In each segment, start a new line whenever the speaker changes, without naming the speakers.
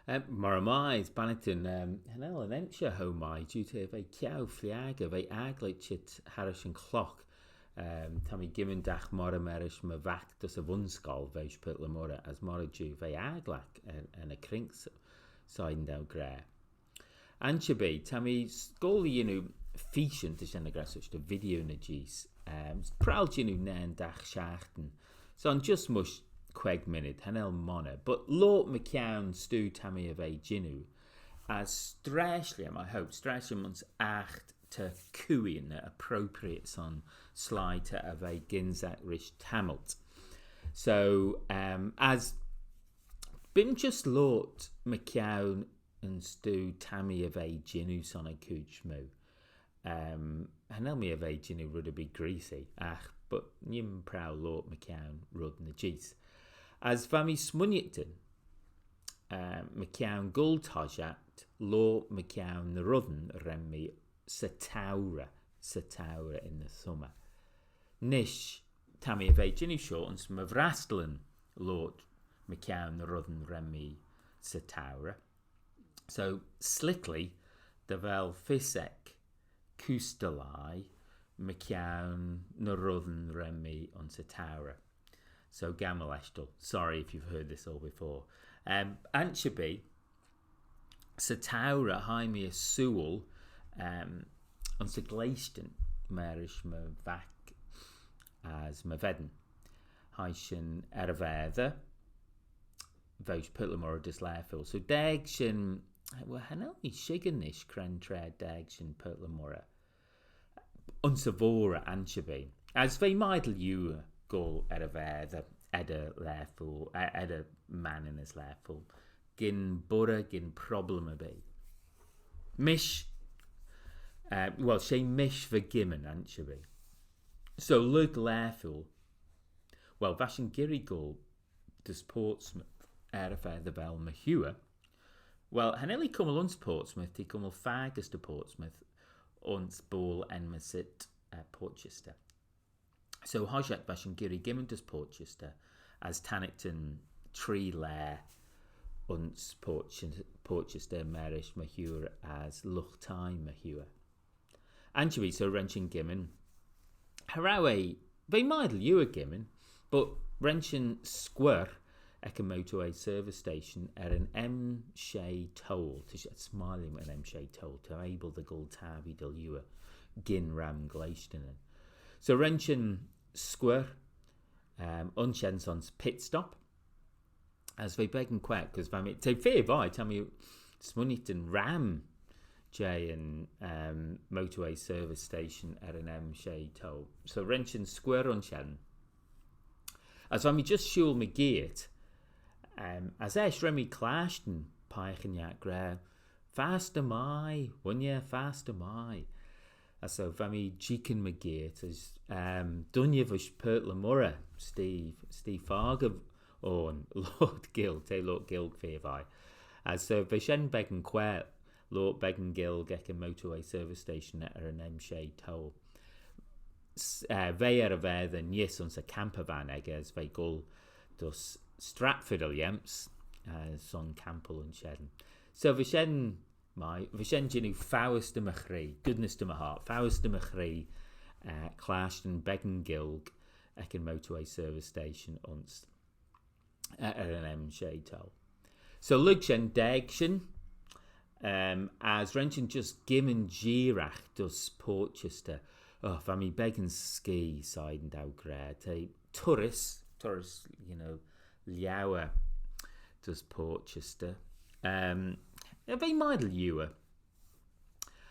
Maramais, Bannerton, Hanel and Emsha Homai, due to a cow fliaga, a aglet chit Harris and clock. Tammy Gimmon Dach Moramerish Mavak does a Vunskal, Vage Put Lamora, as Moraju, a aglak and a crinks sign down grey. Anchabe, Tammy Scully, efficient to send a grass such the video in the G's. Proud, Nan Dach Schachten. So on just mush. Queg minute, Hanel Mona, but Lord McCown Stu Tammy of a Ginu, as Strashliam, I hope, Strashliam's acht to Cuin appropriate son slide to of a Ginzak Rich Tamalt. So, as been just Lord McCown and Stu Tammy of a Ginu son a Kuchmo. Hanel me of a Ginu would be greasy, but Nim Prow Lord McCown Rudden the G's. As Vami Smunyiton, McCown Guldhajat, Law McCown the Rudden, Remy Sataura in the summer. Nish, Tammy of Age, short and some of Rastlin, Lord McCown the Rudden, Remy Sataura. So, slickly, the Vel Fisek, Kustalai, McCown the Rudden, Remy on Sataura. So Gamaleshtal. Sorry if you've heard this all before. Anchabe, Sataura, Jaime Sewell, on Seglaiston, Marish Mavak as Maveden. Haishin Erveda, Vouch Putlamora Dislairfield. So Dagshin, well, Hanelmi Shiganish, Krentred, Dagshin Putlamora, Unsavora, Anchabe. As they Midel you. Goal the Edda Lairful, Edda man in his Lairful. Gin Bura, Gin problem a be. Mish, she mish for Gimmon, Anchabe. So Lug Lairful, Vashin Giri goal does Portsmouth, Erfair the Bell Mahua. Haneli come along Portsmouth, he come Fagus to Portsmouth, ons ball and Masit Portchester. So Hajat Bashan Giri Gimmon does Portchester as Tannington Tree Lair uns Portchester Marish Mahura as Luchtai Mahua. Anchabe so Wrenching Gimmon. Harawe they midle you a Gimmon, but Wrenching Square Ekamotoe service station at an M Shay toll to smiling with an M Shay toll to able the gold tabby del you Gin Ram Glaiston. So Wrenching Square, Unchenson's pit stop, as they beg and quack, because they fear by tell me Smunit and Ram J and motorway service station at an M Shay toll. So Wrenching Square Unchen, as I just shul me geet, as Esh Remy clashed and Peichen Yak Gra, fast am I, 1 year fast am I. So Vami Jikin McGeert as Dunya Vish Pert Lamura, Steve Farga on Lord Guild, Lord Guild Fevi. As so Vishen Began Quer, Lord Began Guild Gecken Motorway Service Station at an M Shade Toll. They are there than yes on the camper van as they go dus Stratford Alliance, son Campbell and Shedden. So Vishen Vishen Jinu Faust de Machri, goodness to my heart, Faust de Machri, clashed and Began Gilg, Ekin Motorway Service Station, uns at an M Shade Toll. So Lugshen Dagshin, as Wrenchen just Gimmon Girach does Portchester, Fami Began Ski side and out grad, Turris, Liawa does Portchester. They midle you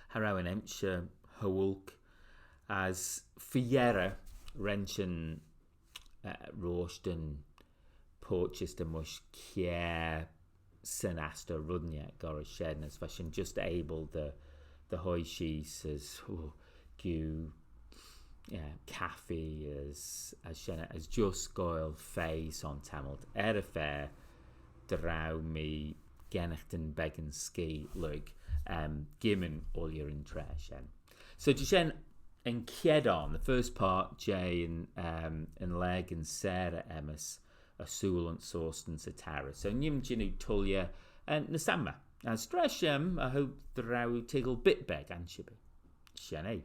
Harrow and Emsher, Howulk, as Fiera, Wrenchen, Rorston, Portchester, Mush, Kier, Senasta, Rudniak, Gorished, as fashion just able the high sheets as Gu, Caffey, as Shena, as just Goyle, Face on Tamalt, Erfair, Drow me. Genachton Began Ski Lug Gimmon all your in trash. So Jen and Kiedon, the first part, Jay and Leg and Sarah Emmis, a Sewell and Sauce and Satara. So Nim Jinu Tulia Nasamma. As Stresham, I hope the row tiggle bit beg and shibby. Shanny.